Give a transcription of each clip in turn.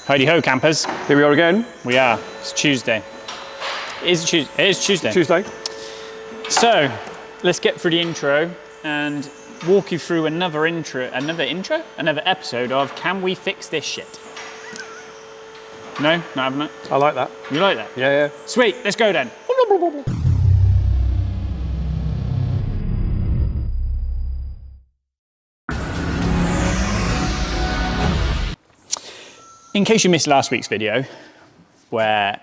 Heidi ho, campers. Here we are again. We are. It's Tuesday. It is Tuesday. Tuesday. So, let's get through the intro and walk you through another episode of Can We Fix This Shit? No? Not having it? I like that. You like that? Yeah. Sweet, let's go then. In case you missed last week's video, where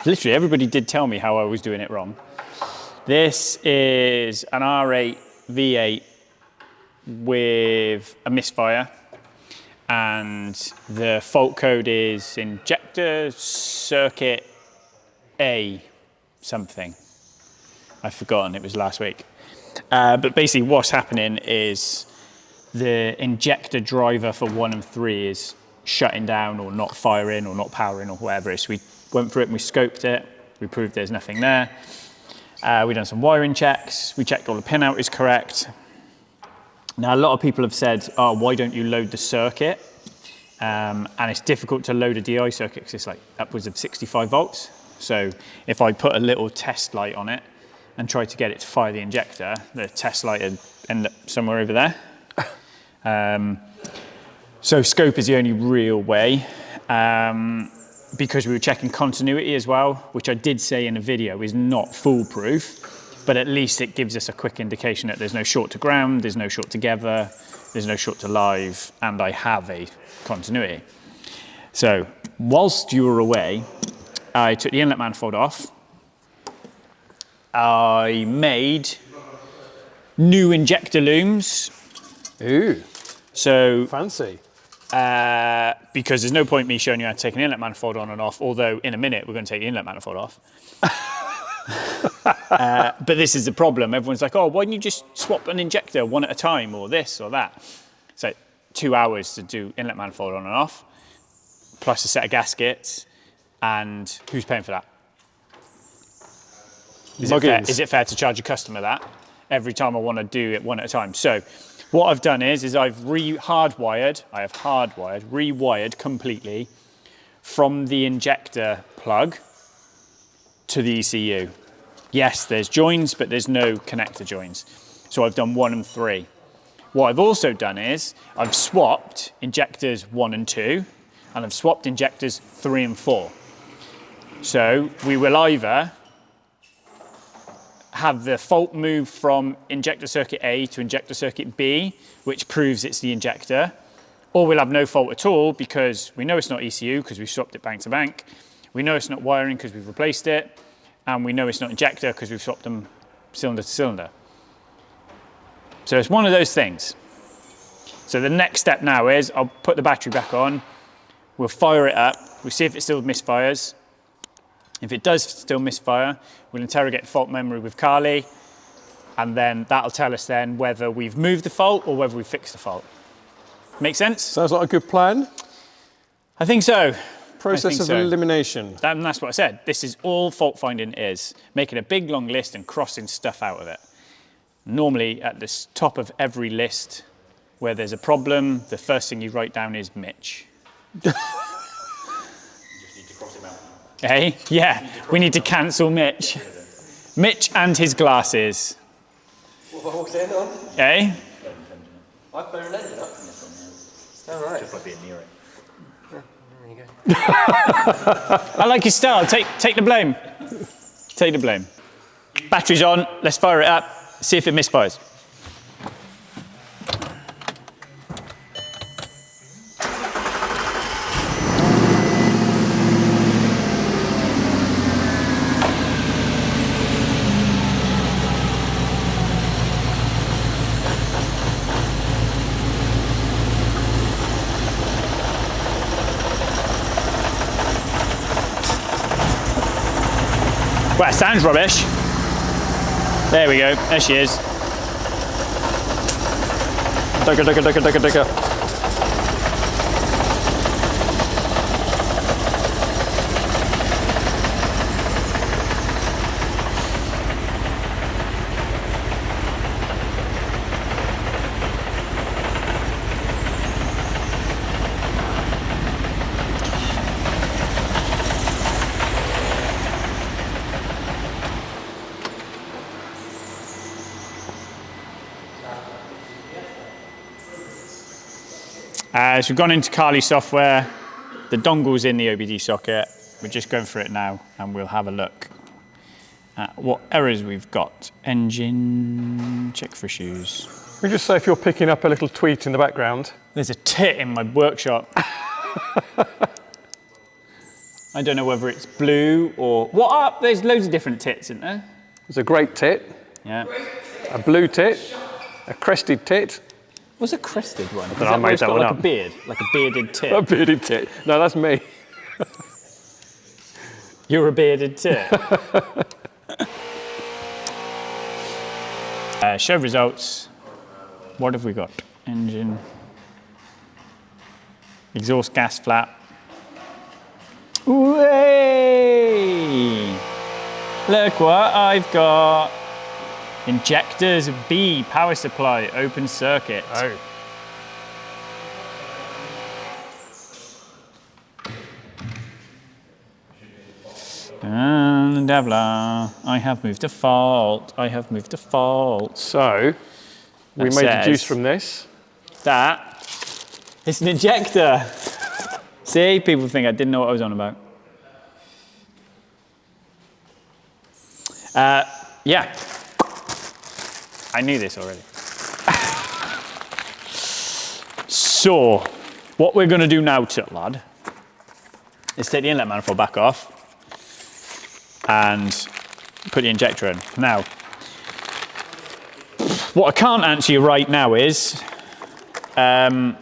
literally everybody did tell me how I was doing it wrong. This is an R8 V8 with a misfire, and the fault code is injector circuit A something. I've forgotten, it was last week. But basically what's happening is the injector driver for 1 and 3 is shutting down or not firing or not powering or whatever. So we went through it and we scoped it. We proved there's nothing there. We done some wiring checks. We checked all the pin out is correct. Now, a lot of people have said, oh, why don't you load the circuit? And it's difficult to load a DI circuit because it's like upwards of 65 volts. So if I put a little test light on it and try to get it to fire the injector, the test light would end up somewhere over there. So scope is the only real way, because we were checking continuity as well, which I did say in a video is not foolproof, but at least it gives us a quick indication that there's no short to ground, there's no short together, there's no short to live, and I have a continuity. So whilst you were away, I took the inlet manifold off. I made new injector looms. Ooh, so fancy. Because there's no point me showing you how to take an inlet manifold on and off, although in a minute we're going to take the inlet manifold off. But this is the problem. Everyone's like, oh, why don't you just swap an injector one at a time, or this or that? So 2 hours to do inlet manifold on and off, plus a set of gaskets, and who's paying for that? Is it fair to charge a customer that every time I want to do it one at a time? So what I've done is I've rewired completely from the injector plug to the ECU. Yes, there's joins, but there's no connector joins. So I've done 1 and 3. What I've also done is I've swapped injectors 1 and 2, and I've swapped injectors 3 and 4. So we will either have the fault move from injector circuit A to injector circuit B, which proves it's the injector, or we'll have no fault at all because we know it's not ECU because we've swapped it bank to bank, we know it's not wiring because we've replaced it, and we know it's not injector because we've swapped them cylinder to cylinder. So it's one of those things. So the next step now is I'll put the battery back on, we'll fire it up, we'll see if it still misfires. If it does still misfire, we'll interrogate the fault memory with Carly, and then that'll tell us then whether we've moved the fault or whether we've fixed the fault. Make sense? Sounds like a good plan. I think so. Process of elimination. That's what I said. This is all fault finding is, making a big long list and crossing stuff out of it. Normally at the top of every list where there's a problem, the first thing you write down is Mitch. Hey, yeah, we need to cancel Mitch. Mitch and his glasses. What have I walked in on? Hey? I've blown an engine up. All right. Just like being near it. There you go. I like your style. Take the blame. Take the blame. Battery's on. Let's fire it up. See if it misfires. Well, it sounds rubbish. There we go, there she is. Digger. So we've gone into Kali software. The dongle's in the OBD socket. We're just going through it now, and we'll have a look at what errors we've got. Engine, check for issues. Can we just say if you're picking up a little tweet in the background? There's a tit in my workshop. I don't know whether it's blue or... What up? There's loads of different tits, isn't there? There's a great tit, Yeah. a blue tit, a crested tit. What's a crested one? Is know, I where made it's that got one like up. a beard? Like a bearded tit? A bearded tit. No, that's me. You're a bearded tit. Show results. What have we got? Engine. Exhaust gas flap. Way! Look what I've got. Injectors B, power supply, open circuit. Oh. And blah. I have moved to fault. I have moved to fault. So, we That made the says- juice from this. That it's an injector. See, people think I didn't know what I was on about. Yeah, I knew this already. So, what we're going to do now, lad, is take the inlet manifold back off and put the injector in. Now, what I can't answer you right now is the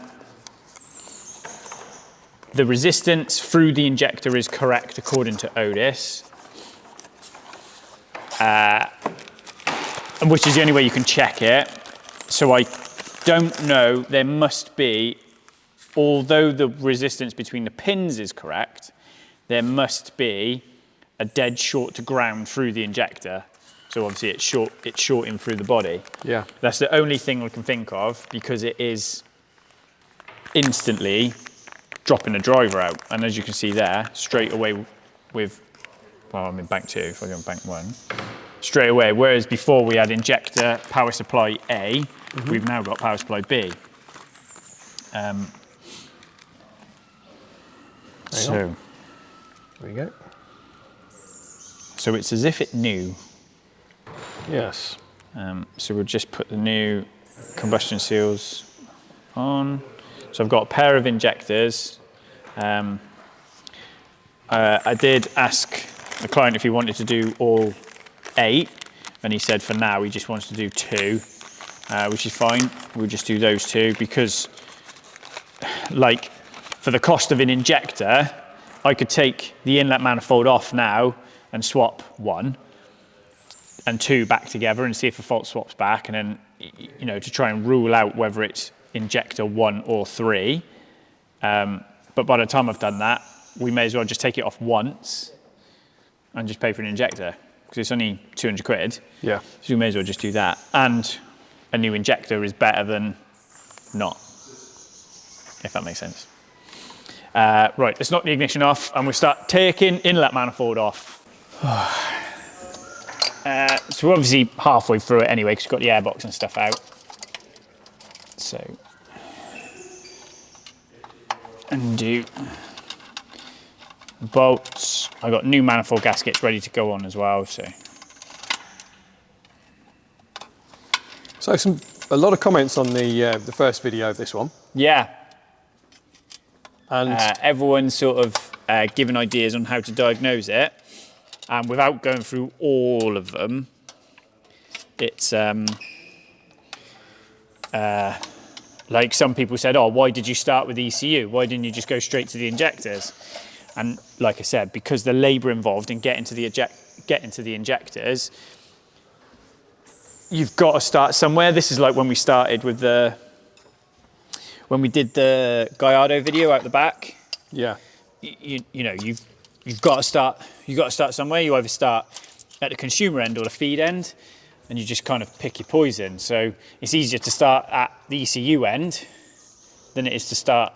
resistance through the injector is correct according to Otis, which is the only way you can check it. So I don't know, there must be, although the resistance between the pins is correct, there must be a dead short to ground through the injector. So obviously it's shorting through the body. Yeah. That's the only thing I can think of, because it is instantly dropping the driver out. And as you can see there, straight away with, well, I'm in bank 2, if I go in bank 1, straight away. Whereas before we had injector, power supply A, we've now got power supply B. So There you go. So it's as if it knew. Yes. So we'll just put the new combustion seals on. So I've got a pair of injectors. I did ask the client if he wanted to do all 8, and he said for now he just wants to do 2, which is fine. We'll just do those 2 because, like, for the cost of an injector, I could take the inlet manifold off now and swap 1 and 2 back together and see if the fault swaps back, and then, you know, to try and rule out whether it's injector 1 or 3. But by the time I've done that, we may as well just take it off once and just pay for an injector, because it's only 200 quid. Yeah. So we may as well just do that. And a new injector is better than not, if that makes sense. Right, let's knock the ignition off and we'll start taking inlet manifold off. So we're obviously halfway through it anyway, because we've got the airbox and stuff out. So, undo bolts. I got new manifold gaskets ready to go on as well. So A lot of comments on the first video of this one. yeah, And everyone's sort of giving ideas on how to diagnose it, and without going through all of them, it's like some people said, oh, why did you start with ECU? Why didn't you just go straight to the injectors? And like I said, because the labour involved in getting to the injectors, you've got to start somewhere. This is like when we started with when we did the Gallardo video out the back. yeah, You know, you've got to start. You've got to start somewhere. You either start at the consumer end or the feed end, and you just kind of pick your poison. So it's easier to start at the ECU end than it is to start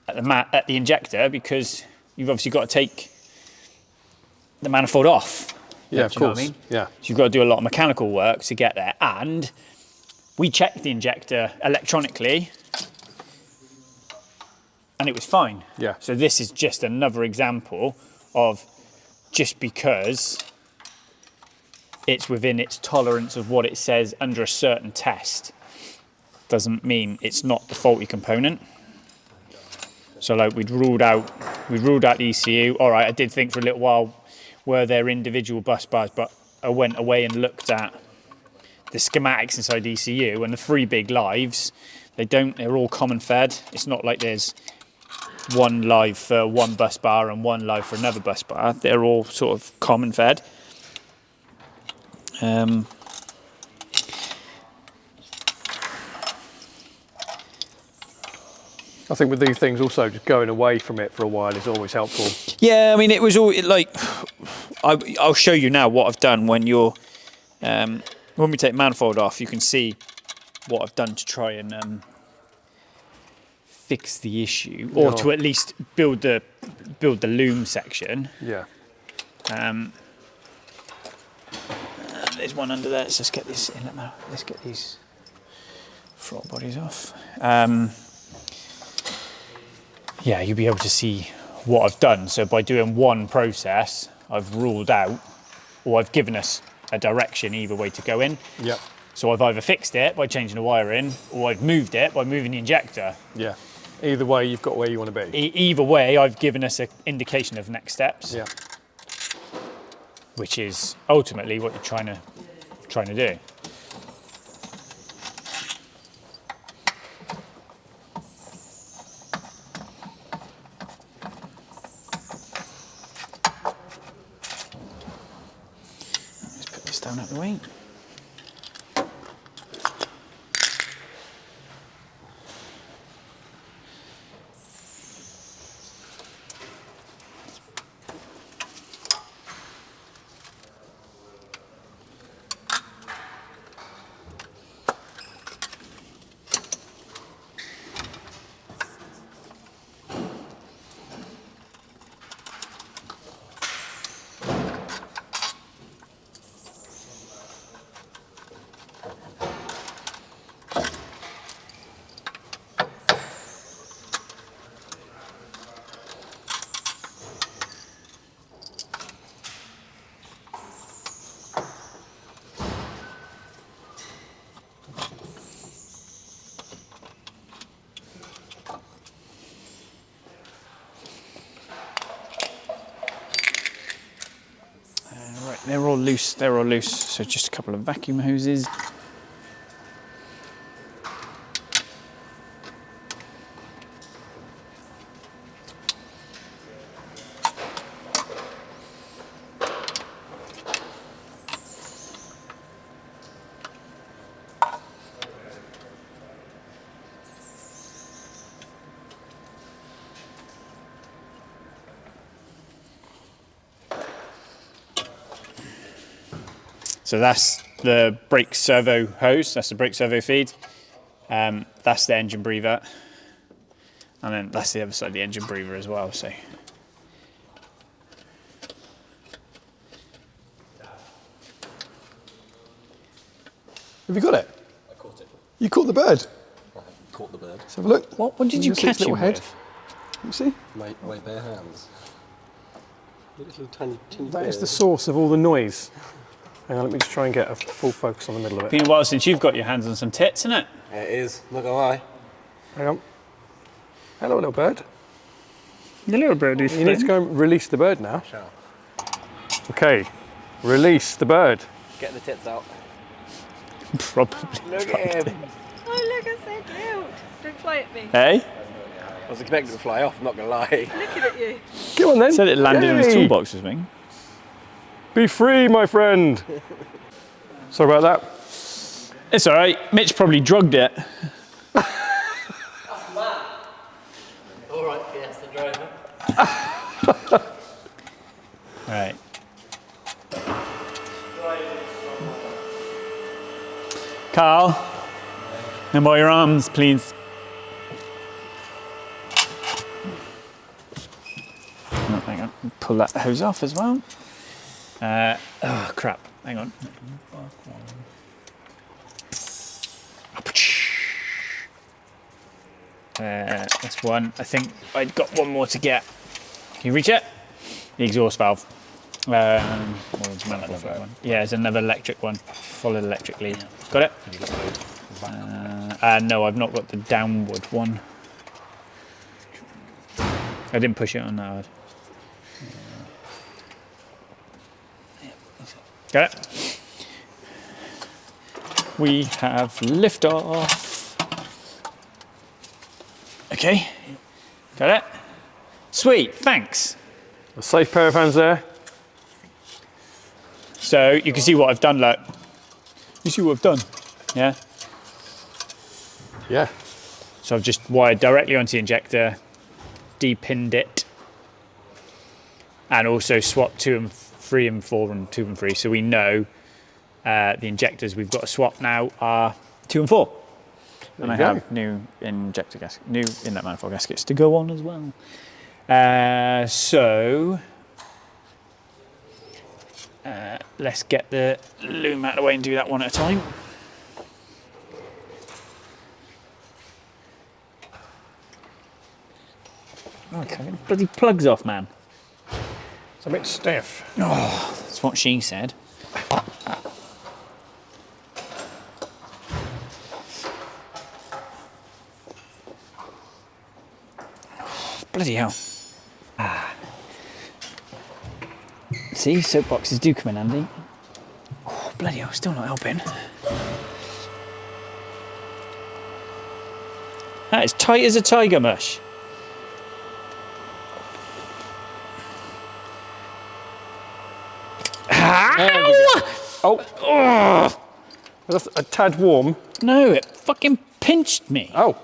at the injector, because you've obviously got to take the manifold off. yeah, Do of you know course. what I mean? Yeah, So you've got to do a lot of mechanical work to get there. And we checked the injector electronically and it was fine. Yeah. So this is just another example of just because it's within its tolerance of what it says under a certain test doesn't mean it's not the faulty component. So like we'd ruled out the ECU. All right, I did think for a little while were there individual bus bars, but I went away and looked at the schematics inside the ECU, and the 3 big lives, they're all common fed. It's not like there's one live for one bus bar and one live for another bus bar. They're all sort of common fed. I think with these things also, just going away from it for a while is always helpful. Yeah, I mean, it was all like, I'll show you now what I've done when you're, when we take manifold off, you can see what I've done to try and fix the issue, or to at least build the loom section. Yeah. There's one under there. Let's just get this inlet now. Let's get these throttle bodies off. Yeah, you'll be able to see what I've done. So by doing one process, I've ruled out, or I've given us a direction either way to go in. Yeah. So I've either fixed it by changing the wiring, or I've moved it by moving the injector. Yeah. Either way, you've got where you want to be. Either way, I've given us an indication of next steps. Yeah. Which is ultimately what you're trying to do. Let's put this down out the way. They're all loose, so just a couple of vacuum hoses. So that's the brake servo hose, that's the brake servo feed. That's the engine breather. And then that's the other side of the engine breather as well. So Have you got it? I caught it. You caught the bird? I caught the bird. Let's have a look. what did you catch little him head? with? Let me see. My bare hands. Little tiny That is the source of all the noise. Hang on, let me just try and get a full focus on the middle of it. Been a while since you've got your hands on some tits, isn't it? It is, not gonna lie. Hang on. Hello, little bird. The little bird is You need to go and release the bird now. Shall. Okay, release the bird. Get the tits out. probably. Look at him. Oh, look, it's so cute. Don't fly at me. Hey? I was expecting it to fly off, I'm not gonna lie. Looking at you. Come on then. Said it landed on his Yay. toolbox or something. Be free, my friend. Sorry about that. It's all right. Mitch probably drugged it. All right, yes, the driver. All right. Carl, and by your arms, please. Oh, hang on. Pull that hose off as well. Oh, crap. Hang on. That's one. I think I've got one more to get. Can you reach it? The exhaust valve. Or the manifold one. Yeah, there's another electric one. Follow the electric lead. Got it? No, I've not got the downward one. I didn't push it on that hard. Got it? We have liftoff. Okay, got it? Sweet, thanks. A safe pair of hands there. So you can see what I've done, look. You see what I've done? Yeah? Yeah. So I've just wired directly onto the injector, depinned it, and also swapped 2 and 3 and 4 and 2 and 3. So we know the injectors we've got to swap now are 2 and 4. And I have new injector gasket, new inlet manifold gaskets to go on as well. Let's get the loom out of the way and do that one at a time. Oh, okay, get the bloody plugs off, man. It's a bit stiff. Oh, that's what she said. Bloody hell. See, soapboxes do come in handy. Oh, bloody hell, still not helping. That is tight as a tiger mush. Oh, that's a tad warm. No, it fucking pinched me. Oh,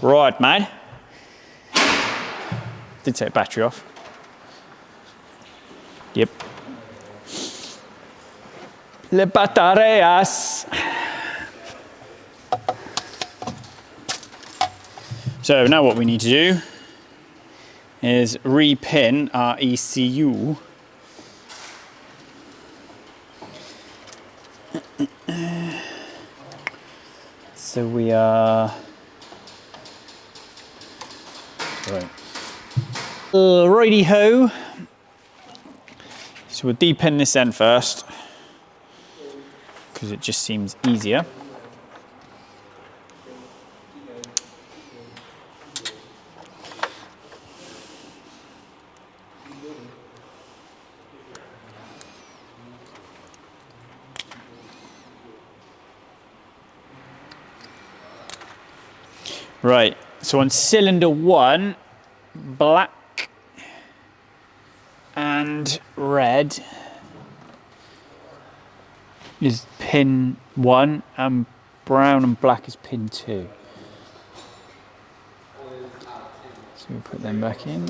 Right, mate. Did take battery off. Yep. Le baterías. So now what we need to do is repin our ECU. So we are right. Righty ho. So we'll depin this end first because it just seems easier. Right, so on cylinder 1, black and red is pin 1 and brown and black is pin 2. So we'll put them back in.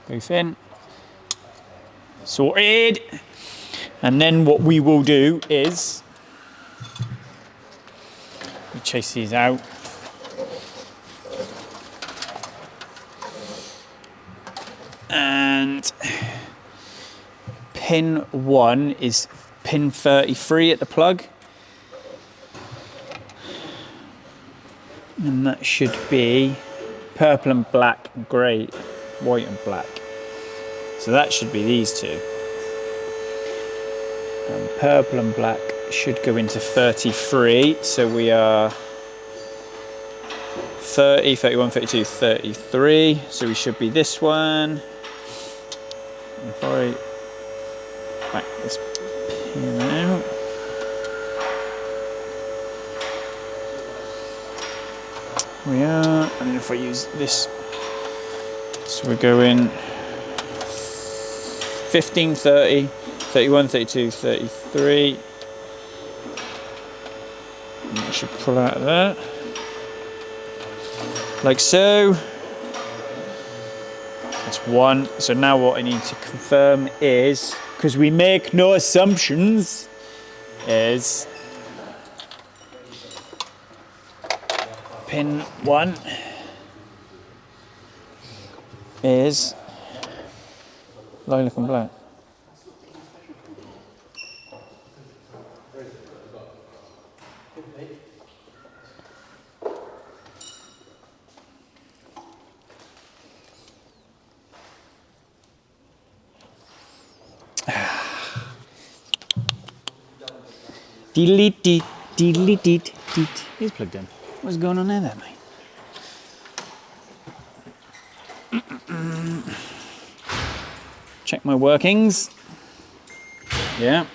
Both in. Sorted. And then what we will do is we chase these out. And pin 1 is pin 33 at the plug. And that should be purple and black and grey, white and black. So that should be these two. And purple and black should go into 33. So we are 30, 31, 32, 33. So we should be this one. If I back this pin out. We are, and then if I use this, so we're going 15, 30, 31, 32, 33. And I should pull out of that. Like so. That's one. So now what I need to confirm is, because we make no assumptions, is pin 1 is lilac and black. Delete, delete. He's plugged in. What's going on there then, mate? Check my workings. Yeah.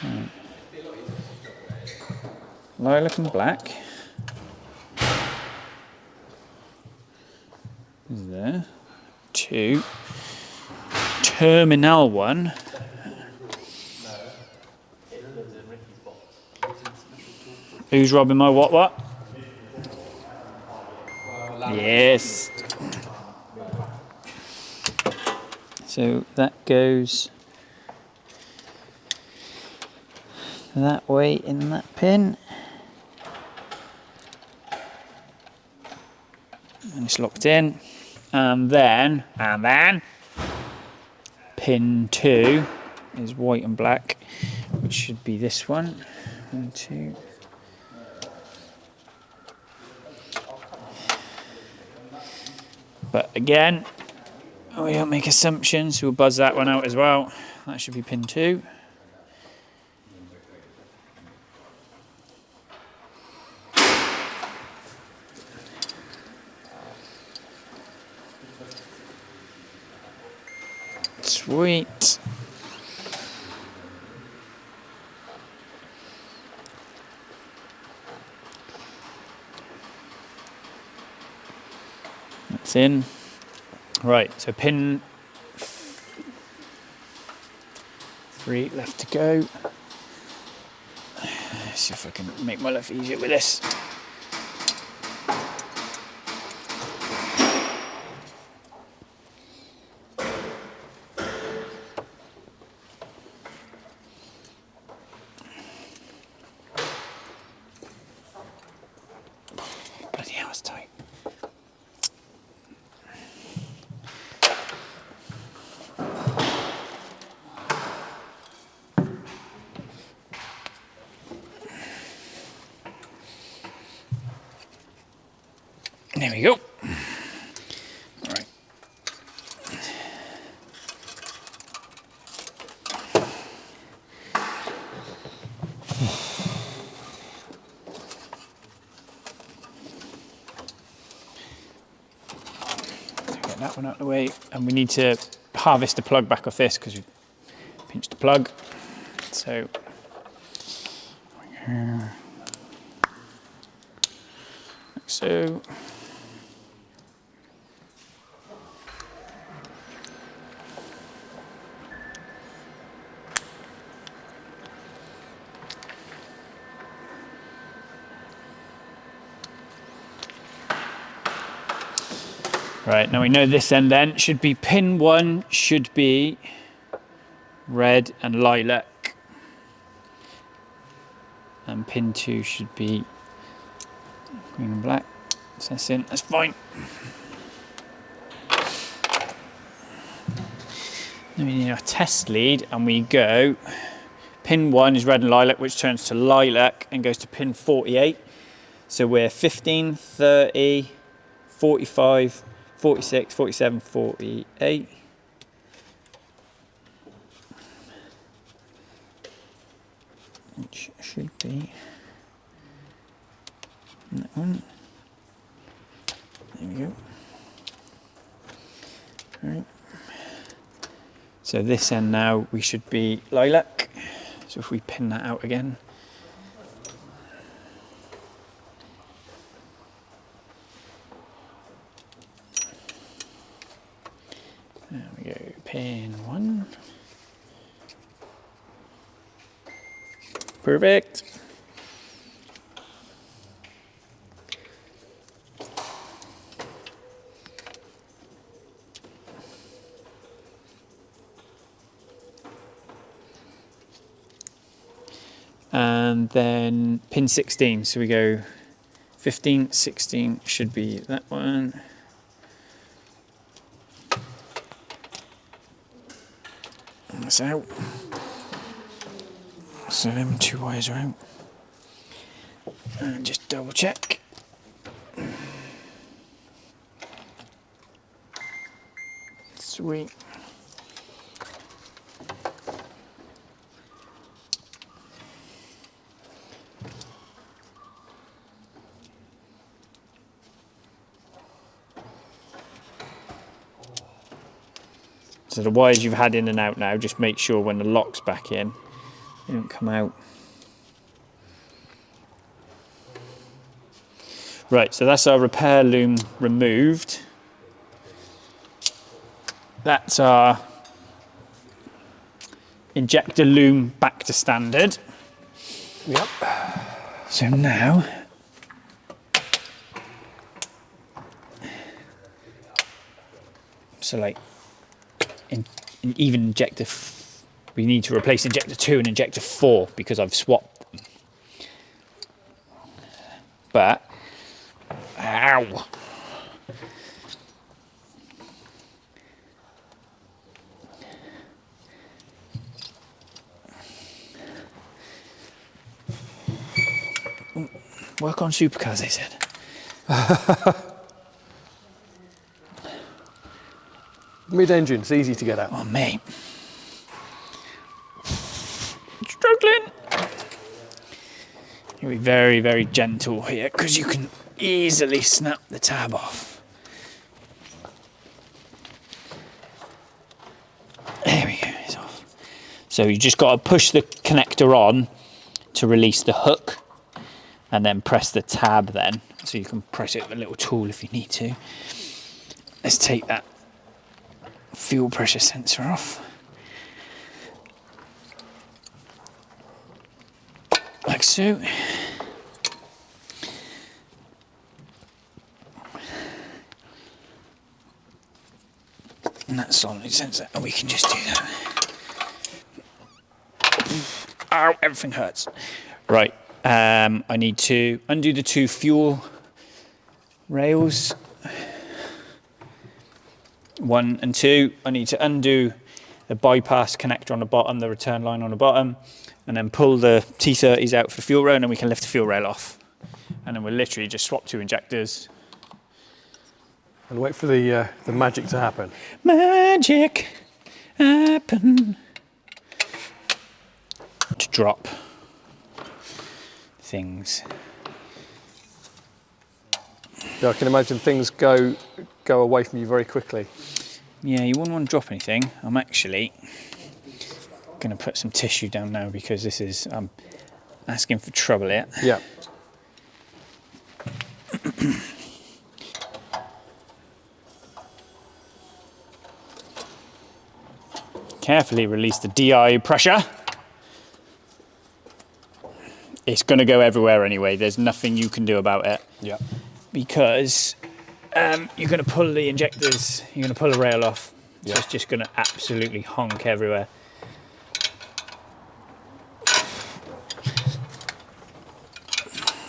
Right. Lilac and black. Is there? 2. Terminal 1. Who's robbing my what? Yes. So that goes that way in that pin. And it's locked in. And then pin 2 is white and black, which should be this one. 1, 2. But again, we don't make assumptions, so we'll buzz that one out as well. That should be pin 2. Sweet. That's in. Right, so pin 3 left to go. Let's see if I can make my life easier with this. Bloody hell, it's tight. There we go. All right. Get that one out of the way, and we need to harvest the plug back off this because we pinched the plug. So. Like so. Right, now we know this end then should be pin 1 should be red and lilac. And pin 2 should be green and black. So that's in, that's fine. Then we need our test lead and we go, pin 1 is red and lilac, which turns to lilac and goes to pin 48. So we're 15, 30, 45, 46, 47, 48. Which should be that one. There we go. All right. So this end now we should be lilac. So if we pin that out again. There we go, pin 1. Perfect. And then pin 16, so we go 15, 16 should be that one. That's out. So them 2 wires are out. And just double check. Sweet. So the wires you've had in and out now, just make sure when the lock's back in, they don't come out. Right, so that's our repair loom removed. That's our injector loom back to standard. Yep. So now, so like, even injector, we need to replace injector 2 and injector 4 because I've swapped them. But, ow. Work on supercars, they said. Mid-engine, it's easy to get out. Oh, mate. Struggling. You'll be very, very gentle here because you can easily snap the tab off. There we go, it's off. So you just got to push the connector on to release the hook and then press the tab then. So you can press it with a little tool if you need to. Let's take that fuel pressure sensor off. Like so. And that's solid sensor, and we can just do that. Ow, everything hurts. Right, I need to undo the 2 fuel rails. 1 and 2. I need to undo the bypass connector on the bottom, the return line on the bottom, and then pull the T30s out for the fuel rail, and then we can lift the fuel rail off. And then we'll literally just swap 2 injectors. And wait for the magic to happen. Magic happen. To drop things. Yeah, I can imagine things go away from you very quickly. Yeah, you wouldn't want to drop anything. I'm actually going to put some tissue down now because this is asking for trouble here. Yeah. Carefully release the DI pressure. It's going to go everywhere anyway. There's nothing you can do about it. Yeah. Because you're going to pull the injectors, you're going to pull the rail off. So Yeah. it's just going to absolutely honk everywhere.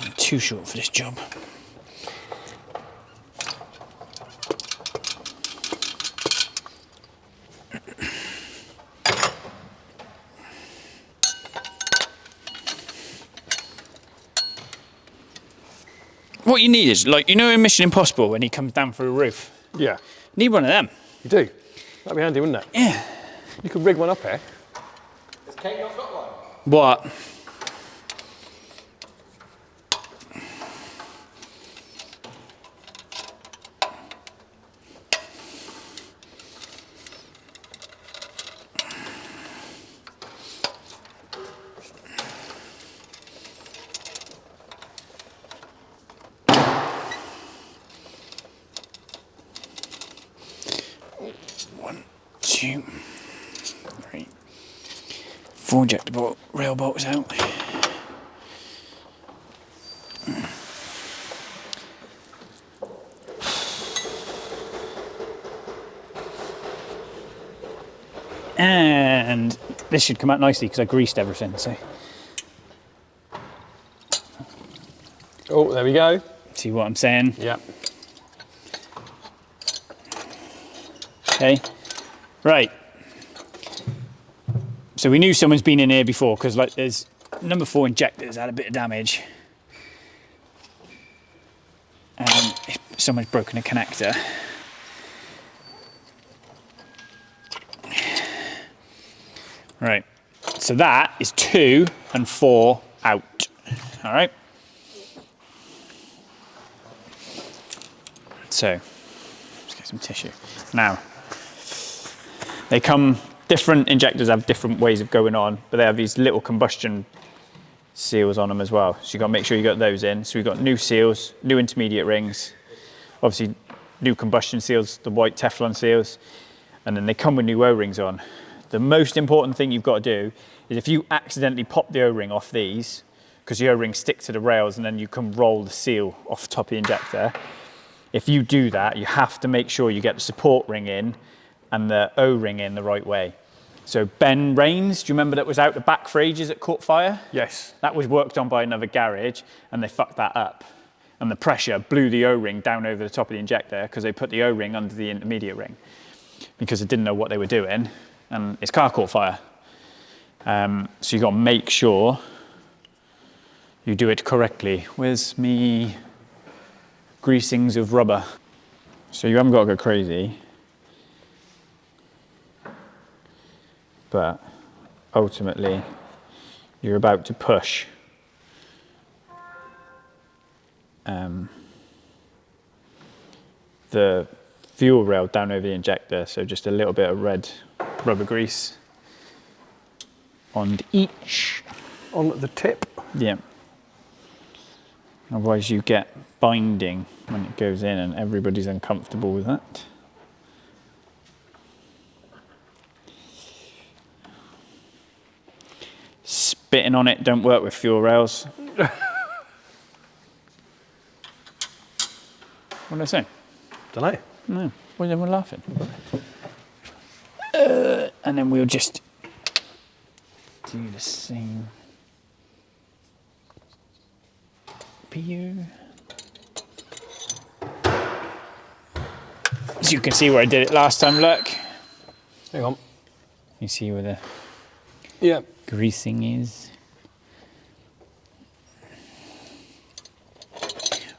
I'm too short for this job. What you need is, like, you know in Mission Impossible when he comes down through a roof? Yeah. Need one of them. You do? That'd be handy, wouldn't it? Yeah. You could rig one up here. Has Kate not got one? What? One, two, three, 4 injector rail bolts out. And this should come out nicely because I greased everything. So, Oh, there we go. see what I'm saying? Yeah. Okay, right. So we knew someone's been in here before because, like, there's number 4 injectors had a bit of damage, and someone's broken a connector. Right. So that is 2 and 4 out. All right. So let's get some tissue now. They come, different injectors have different ways of going on, but they have these little combustion seals on them as well. So you've got to make sure you got those in. So we've got new seals, new intermediate rings, obviously new combustion seals, the white Teflon seals, and then they come with new O-rings on. The most important thing you've got to do is if you accidentally pop the O-ring off these, because the O-rings stick to the rails and then you can roll the seal off the top of the injector. If you do that, you have to make sure you get the support ring in and the O-ring in the right way. So Ben Rains, do you remember that was out the back for ages at caught fire? Yes. That was worked on by another garage and they fucked that up. And the pressure blew the O-ring down over the top of the injector because they put the O-ring under the intermediate ring because they didn't know what they were doing, and his car caught fire. So you've got to make sure you do it correctly. Where's me greasings of rubber? So you haven't got to go crazy, but ultimately you're about to push the fuel rail down over the injector, so just a little bit of red rubber grease on each. On the tip? Yeah. Otherwise you get binding when it goes in and everybody's uncomfortable with that. Spitting on it don't work with fuel rails. What did I say? Don't know. No, why is everyone laughing? And then we'll just do the same. So you can see where I did it last time, look. Hang on. You see where the Yeah. greasing is.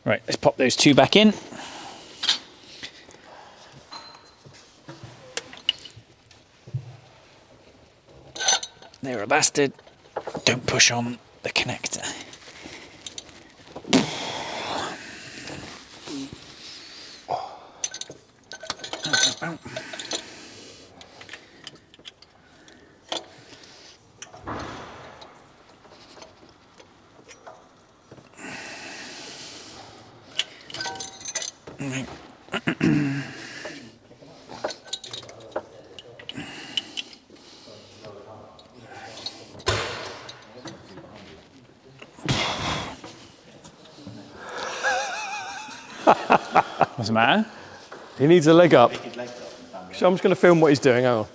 Right, let's pop those two back in. They're a bastard. Don't push on the connector. What's the matter? He needs a leg up. So I'm just going to film what he's doing. Hang on.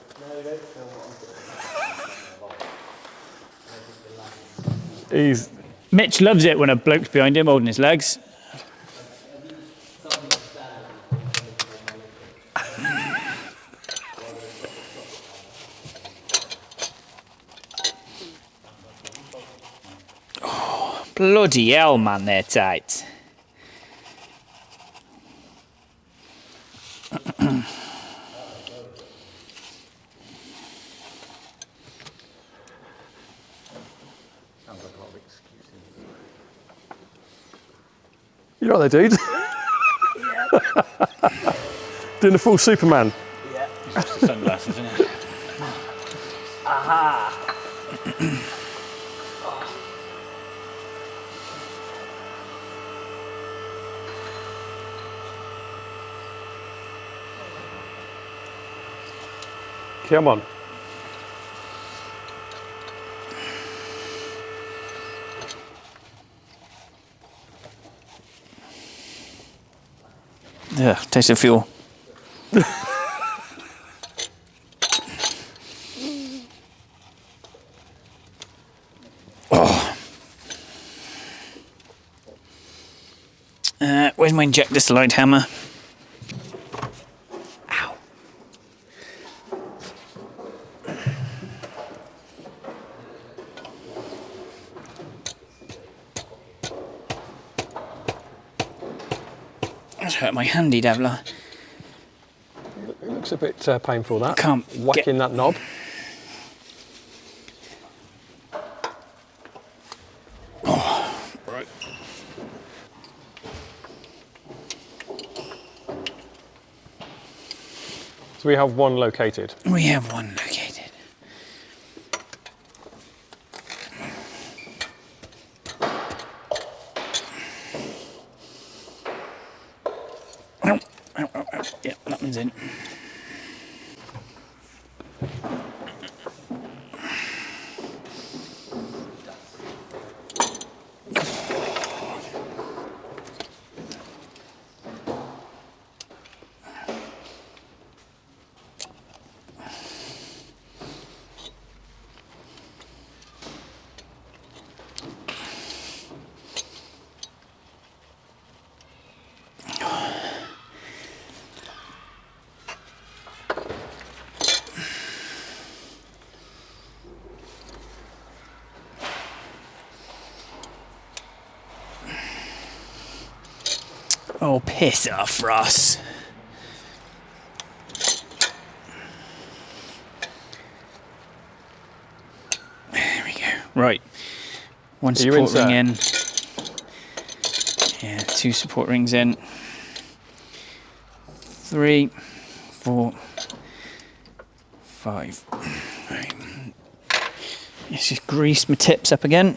He's... Mitch loves it when a bloke's behind him holding his legs. Oh, bloody hell, man, they're tight. You're right there, dude. Doing the full Superman. Yeah. It's just the sunglasses, isn't it? Aha! Come on. Yeah, taste of fuel. Oh. Where's my injector slide hammer? Ow. That's hurt my handy, Davla. It looks a bit painful, that. Can't whacking that knob. Oh, right. So we have one located. We have one located. Yeah, that one's in. Oh, piss off, Ross. There we go. Right. One support ring in. Yeah, 2 support rings in. 3, 4, 5. Right. Let's just grease my tips up again.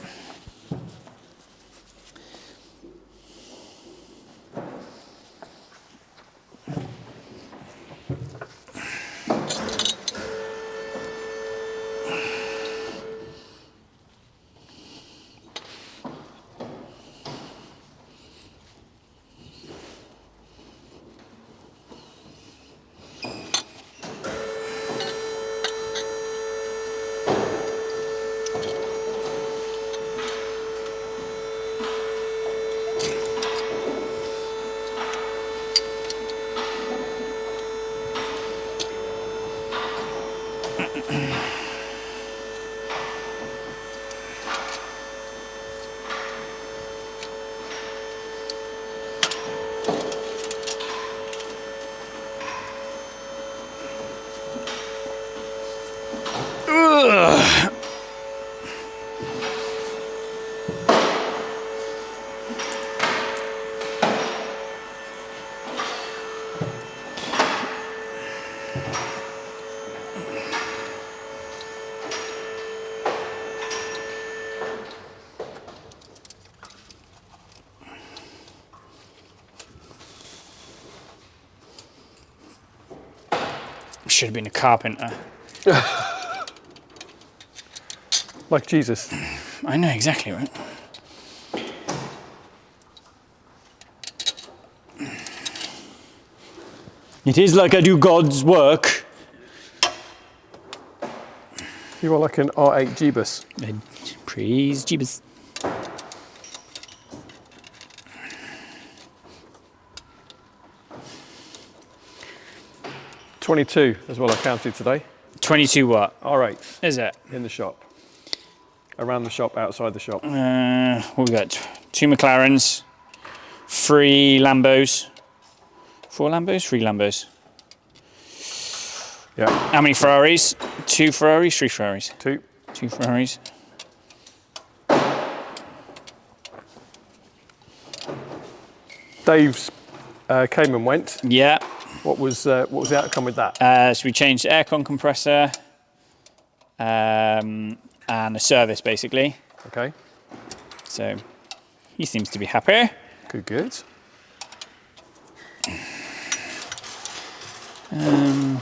Should have been a carpenter. Like Jesus. I know exactly, right? It is like I do God's work. You are like an R8 Jeebus. Praise Jeebus. $22 as well I counted today. 22 what? R8s Is it? in the shop. Around the shop, outside the shop. What we got? 2 McLarens, 3 Lambos, 4 Lambos, 3 Lambos. Yeah. How many Ferraris? 2 Ferraris, 3 Ferraris. 2. 2 Ferraris. Dave's came and went. Yeah. What was the outcome with that? So we changed the aircon compressor and the service basically. Okay. So he seems to be happy. Good, good. Yeah,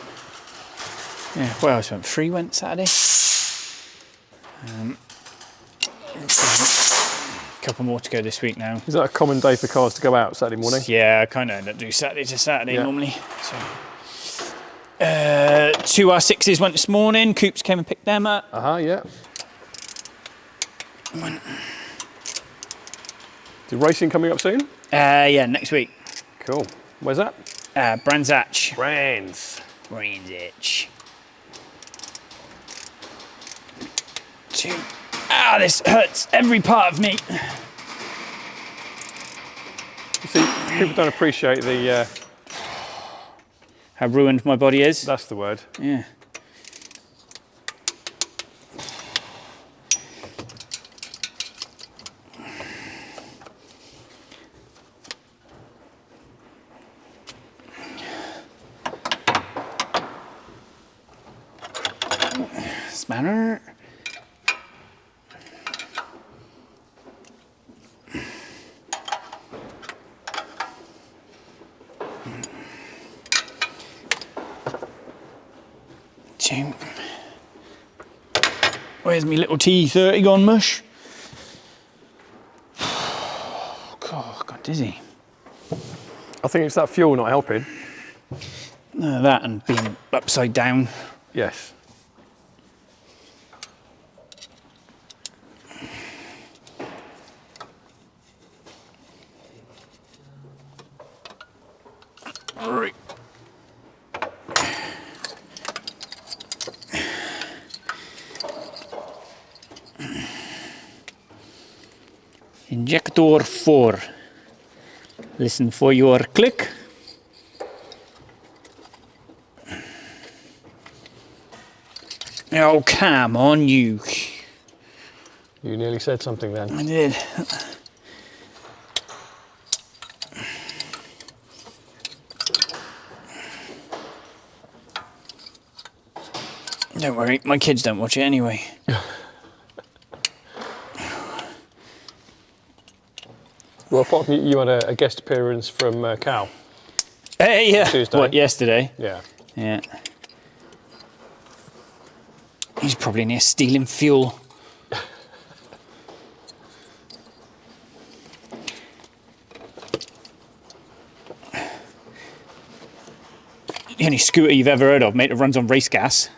where else went? 3 went Saturday. A couple more to go this week now. Is that a common day for cars to go out Saturday morning? Yeah, I kind of end up doing Saturday to Saturday normally. So, 2 R6s went this morning. Coops came and picked them up. Yeah. Is racing coming up soon? Yeah, next week. Cool. Where's that? Brands Hatch. Brands. Brands Hatch. 2. Ah, this hurts every part of me. You see, people don't appreciate the... How ruined my body is. that's the word. Yeah. spanner. Two. Where's my little T30 gone, mush? God, got dizzy. I think it's that fuel not helping. No, that and being upside down. Yes. Right. Injector 4. Listen for your click. Oh, come on, you. You nearly said something then. I did. Don't worry, my kids don't watch it anyway. Well, apart from you had a guest appearance from Cal. Hey, yeah. Tuesday. What, yesterday? Yeah. Yeah. He's probably near stealing fuel. The only scooter you've ever heard of, mate, that runs on race gas.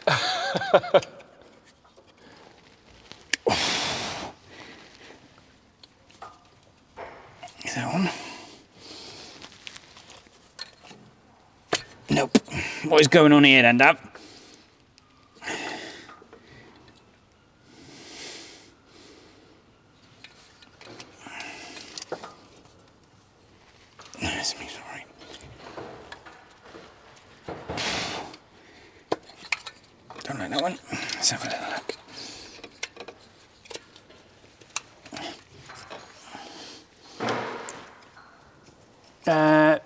Is that one? Nope. What is going on here then, Dad? Sorry. Don't like that one. Let's have a little look.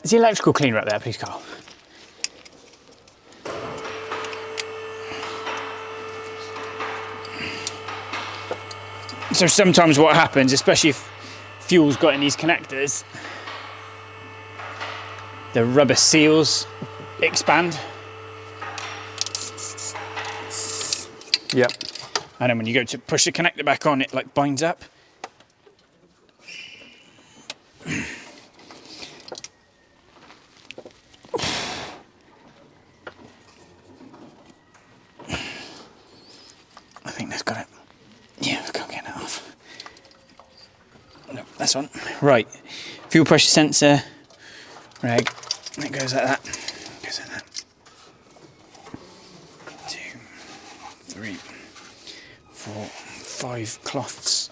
Is the electrical cleaner up there, please, Carl? So sometimes what happens, especially if fuel's got in these connectors, the rubber seals expand. Yep. And then when you go to push the connector back on, it like binds up. I think that's got it. Yeah, I can't get it off. No, that's on. Right, fuel pressure sensor. Reg. It goes like that. Goes like that. 2, 3, 4, 5 cloths.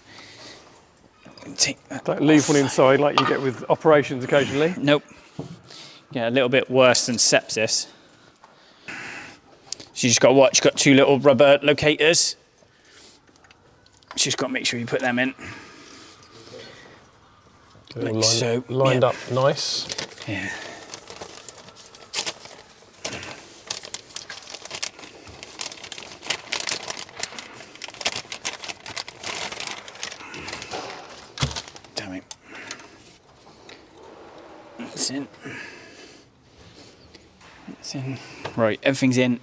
Take that. Don't leave one inside like you get with operations occasionally. Nope. Yeah, a little bit worse than sepsis. So you just got to watch. You've got 2 little rubber locators. You just got to make sure you put them in. Like so. Lined yeah. up nice. Yeah. Damn it. That's in. That's in. Right, everything's in,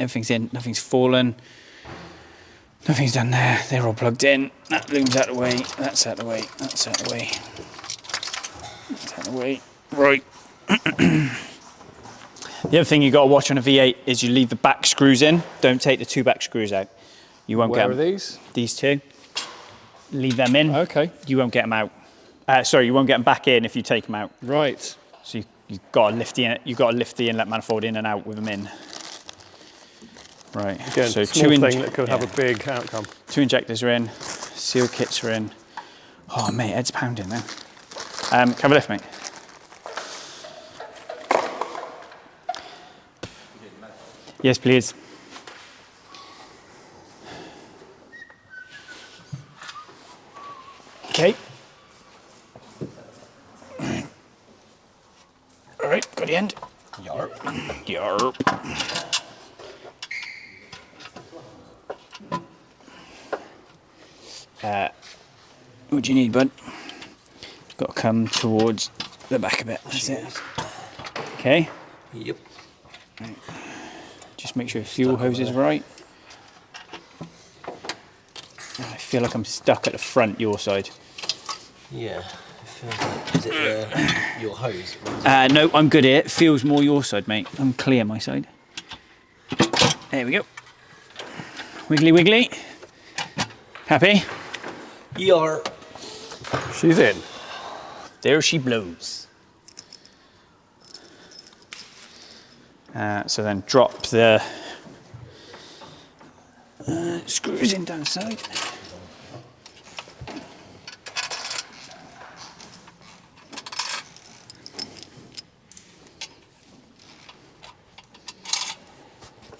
nothing's fallen. Nothing's done there. They're all plugged in. That loom's out of the way. That's out of the way. That's out of the way. That's out of the way. Right. The other thing you got to watch on a V8 is you leave the back screws in. Don't take the 2 back screws out. You won't get them. Where are these? These 2. Leave them in. Okay. You won't get them out. Sorry, you won't get them back in if you take them out. Right. So you've got to lift the inlet manifold in and out with them in. Right. Again, so small 2 thing that could have a big outcome. 2 injectors are in. Seal kits are in. Oh mate, head's pounding now. Can I have a lift, mate? Yes, please. Okay. All right, got the end. Yarp. Yarp. What do you need, bud? Got to come towards the back of it. That's it. Okay. Yep. Just make sure your fuel hose is right. I feel like I'm stuck at the front, your side. Yeah. It feels like, is it your hose? No, I'm good here. It feels more your side, mate. I'm clear my side. There we go. Wiggly wiggly. Happy? Yar. She's in. There she blows. So then drop the screws in down side.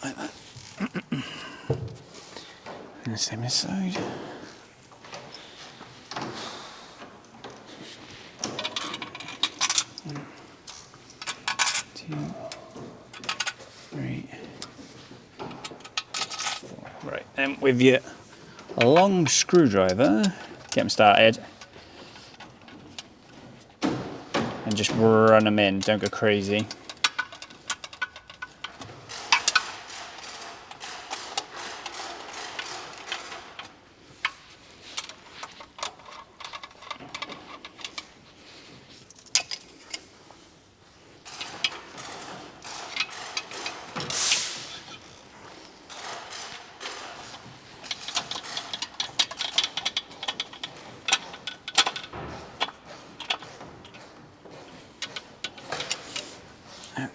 Like that. And the same this side. One, 2, 3, 4. Right, then with your long screwdriver, get them started. And just run them in, don't go crazy.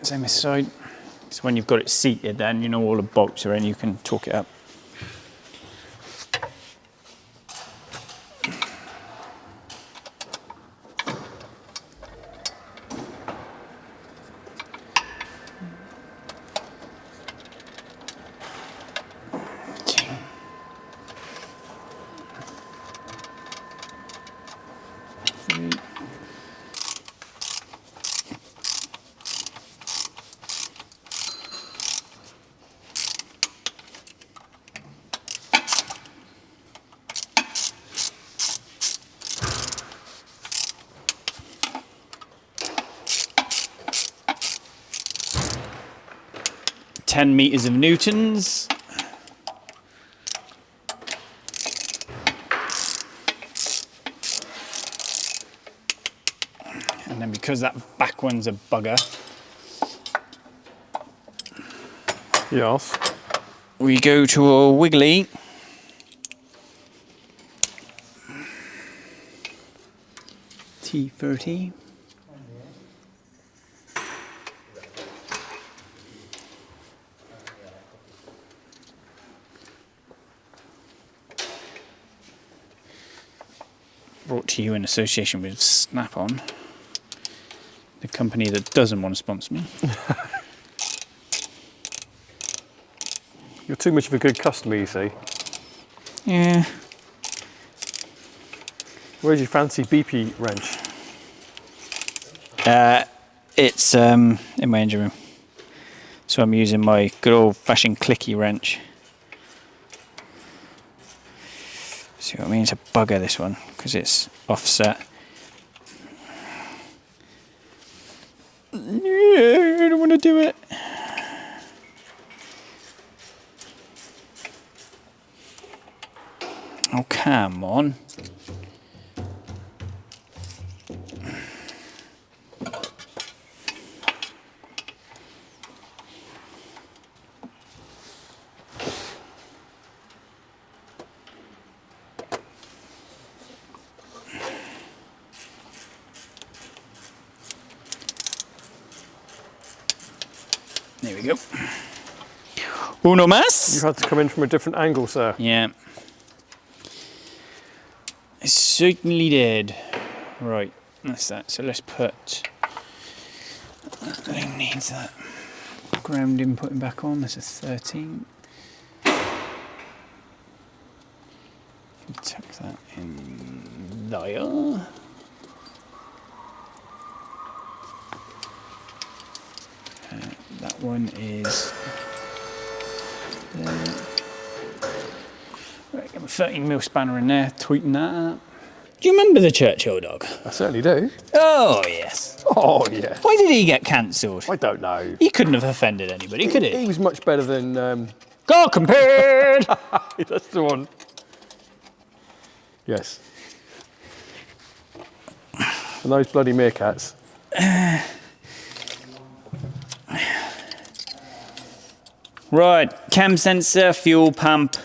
Same this side. So when you've got it seated, then you know all the bolts are in, you can torque it up. .10 meters of newtons. And then because that back one's a bugger, Yes. we go to a wiggly. T30. Brought to you in association with Snap-on, the company that doesn't want to sponsor me. You're too much of a good customer, you see. Yeah. Where's your fancy BP wrench? It's in my engine room. So I'm using my good old-fashioned clicky wrench. See what I mean? It's a bugger, this one, because it's offset. I don't want to do it. Oh, come on. There we go. Uno más. You had to come in from a different angle, sir. Yeah. I certainly did. Right, that's that. So let's put. That thing needs that ground inputting back on. That's a 13. Tuck that in there. That one is there. Right, get my 13mm spanner in there, tweeting that out. Do you remember the Churchill dog? I certainly do. Oh, yes. Oh, yeah. Why did he get cancelled? I don't know. He couldn't have offended anybody, could he? He was much better than... God compared! That's the one. Yes. And those bloody meerkats. Right, cam sensor, fuel pump.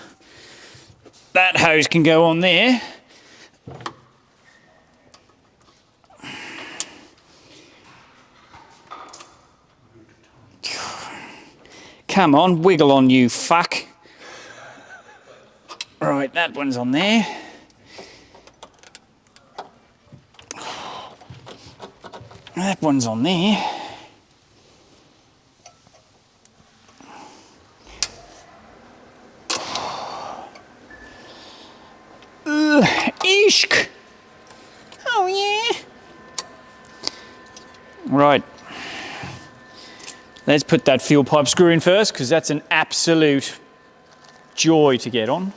That hose can go on there. Come on, wiggle on, you fuck. Right, that one's on there. That one's on there. Ishk. Oh yeah. Right. Let's put that fuel pipe screw in first, because that's an absolute joy to get on.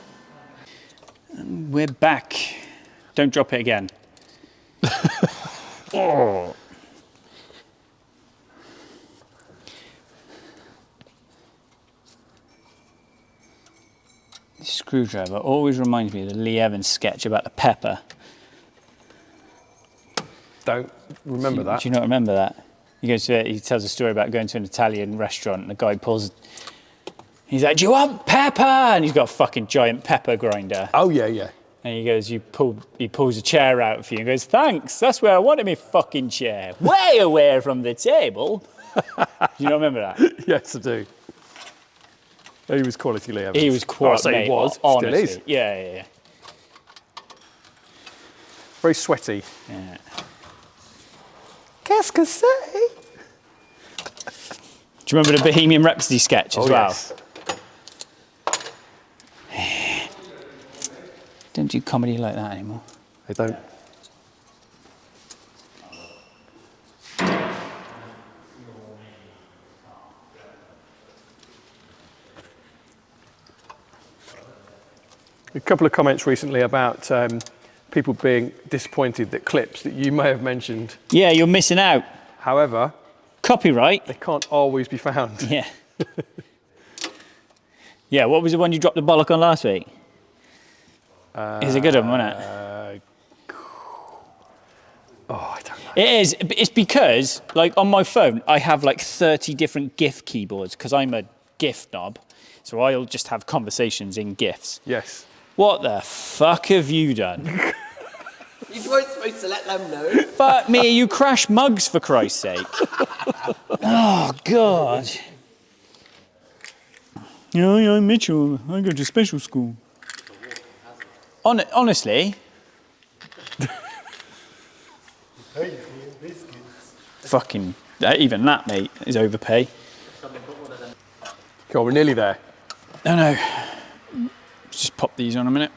And we're back. Don't drop it again. Oh. This screwdriver always reminds me of the Lee Evans sketch about the pepper. Don't remember that. Do you not remember that? He tells a story about going to an Italian restaurant and the guy he's like, do you want pepper? And he's got a fucking giant pepper grinder. Oh, yeah, yeah. And he goes, he pulls a chair out for you and goes, thanks, that's where I wanted my fucking chair. Way away from the table. Do you not remember that? Yes, I do. He was quality Lee Evans. He was quality. He was. Honestly. Still is. Yeah. Very sweaty. Yeah. Qu'est-ce que c'est? Do you remember the Bohemian Rhapsody sketch as well? Yes. Don't do comedy like that anymore. They don't. A couple of comments recently about people being disappointed that clips that you may have mentioned. Yeah, you're missing out. However, Copyright. they can't always be found. Yeah. Yeah, what was the one you dropped the bollock on last week? It's a good one, wasn't it? I don't know. It is. It's because, like, on my phone, I have like 30 different GIF keyboards because I'm a GIF knob. So I'll just have conversations in GIFs. Yes. What the fuck have you done? You weren't supposed to let them know. Fuck me, you crash mugs for Christ's sake. Oh, God. Yeah, I'm Mitchell. I go to special school. Honestly. Fucking, even that, mate, is overpay. Cool, we're nearly there. No. Just pop these on a minute.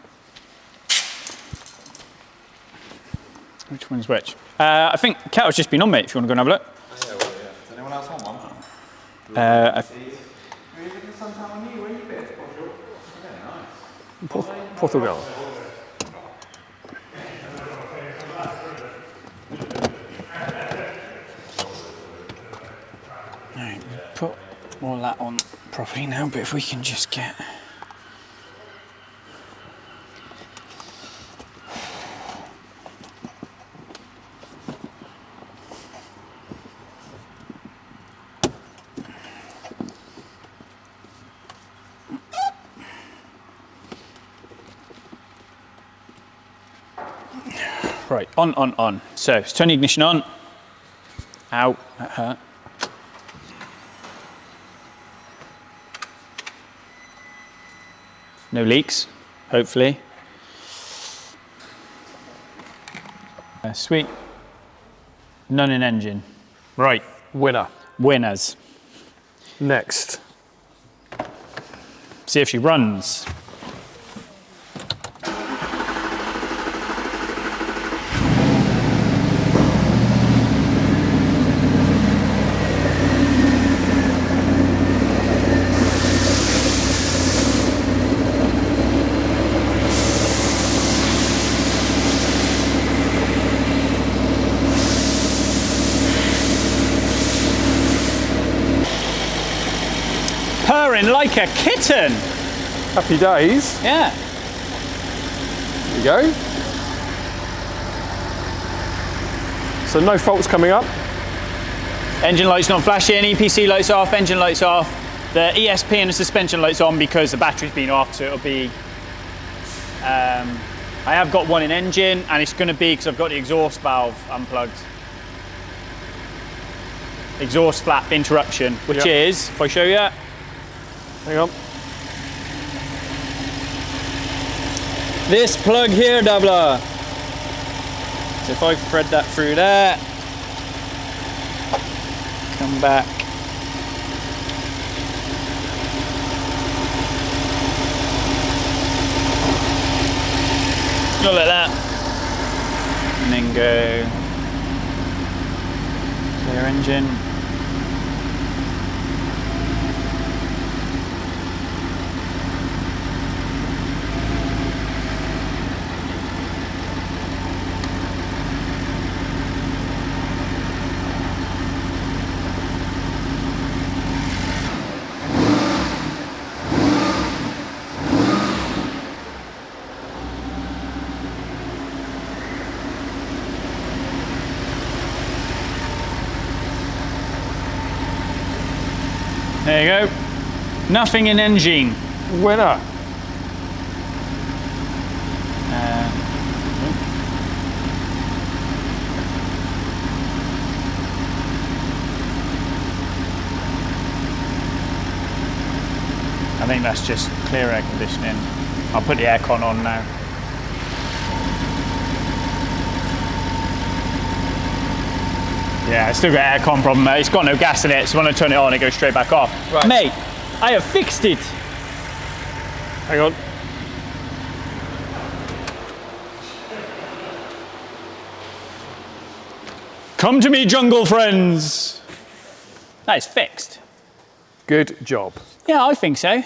Which one's which? I think Kettle's just been on, mate, if you want to go and have a look. Yeah, well, yeah. Does anyone else want one? Portugal. Right, put all that on properly now, but if we can just get... Right, on. So, let's turn the ignition on. Ow, that hurt. No leaks, hopefully. Sweet. None in engine. Right, Winner. winners. Next. See if she runs. going like a kitten. Happy days. Yeah. There you go. So no faults coming up. Engine light's not flashing, EPC lights off, engine lights off. The ESP and the suspension lights on because the battery's been off, so it'll be, I have got one in engine, and it's gonna be because I've got the exhaust valve unplugged. Exhaust flap interruption, which is, if I show you. Hang on. This plug here, doubler. So if I thread that through there, come back. Go like that. And then go clear engine. There you go. Nothing in engine. Winner. I think that's just clear air conditioning. I'll put the aircon on now. Yeah, it's still got an aircon problem. It's got no gas in it, so when I turn it on, it goes straight back off. Right. Mate, I have fixed it. Hang on. Come to me, jungle friends. That is fixed. Good job. Yeah, I think so.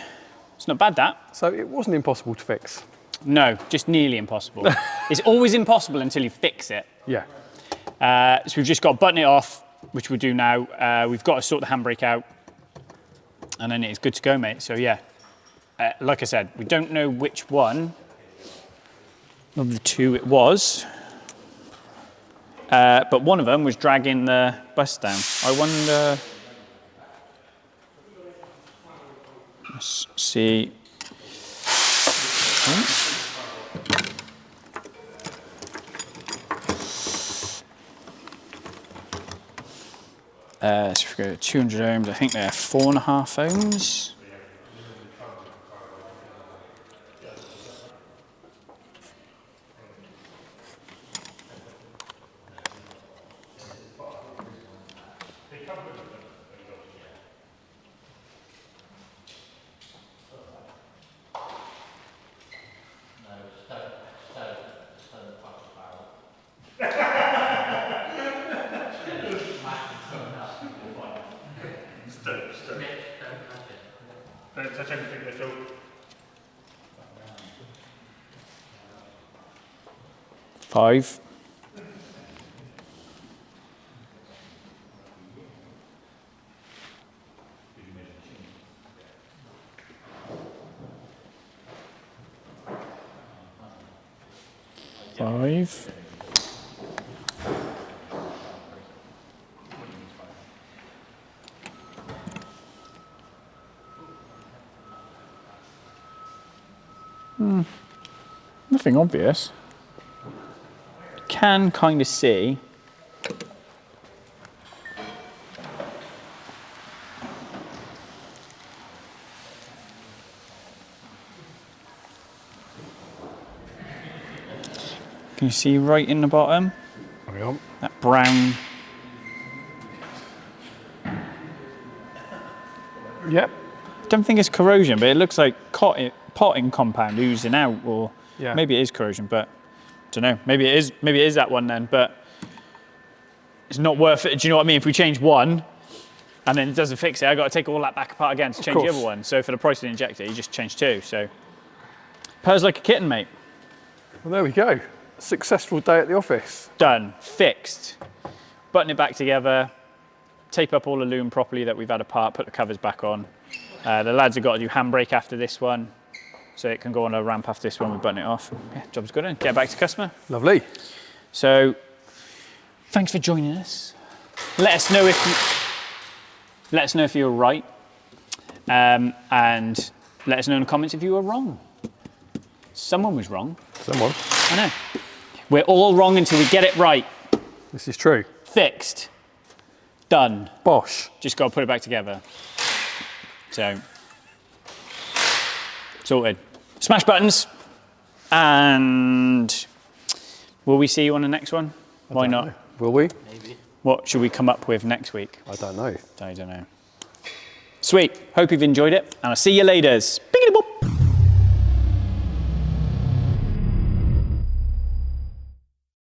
It's not bad, that. So it wasn't impossible to fix. No, just nearly impossible. It's always impossible until you fix it. Yeah. So we've just got to button it off, which we'll do now. We've got to sort the handbrake out, and then it's good to go, mate. So yeah, like I said, we don't know which one of the two it was, but one of them was dragging the bus down. I wonder, let's see. So if we go to 200 ohms, I think they're 4.5 ohms. Five. Five. Nothing obvious. Can kind of see. Can you see right in the bottom? Hang on. That brown. Yep. I don't think it's corrosion, but it looks like potting compound oozing out, or maybe it is corrosion, but I don't know. Maybe it is that one then, but it's not worth it. Do you know what I mean? If we change one and then it doesn't fix it, I've got to take all that back apart again to change the other one. So for the price of the injector, you just change two. So purrs like a kitten, mate. Well, there we go. Successful day at the office. Done, fixed. Button it back together, tape up all the loom properly that we've had apart, put the covers back on. The lads have got to do handbrake after this one, so it can go on a ramp after this one. We button it off. Yeah, job's good. And get back to customer. Lovely. So, thanks for joining us. Let us know if you're right, and let us know in the comments if you were wrong. Someone was wrong. Someone. I know. We're all wrong until we get it right. This is true. Fixed. Done. Bosh. Just got to put it back together. So, sorted. Smash buttons. And will we see you on the next one? Why not? Know. Will we? Maybe. What should we come up with next week? I don't know. I don't know. Sweet. Hope you've enjoyed it. And I'll see you later. Biggity boop.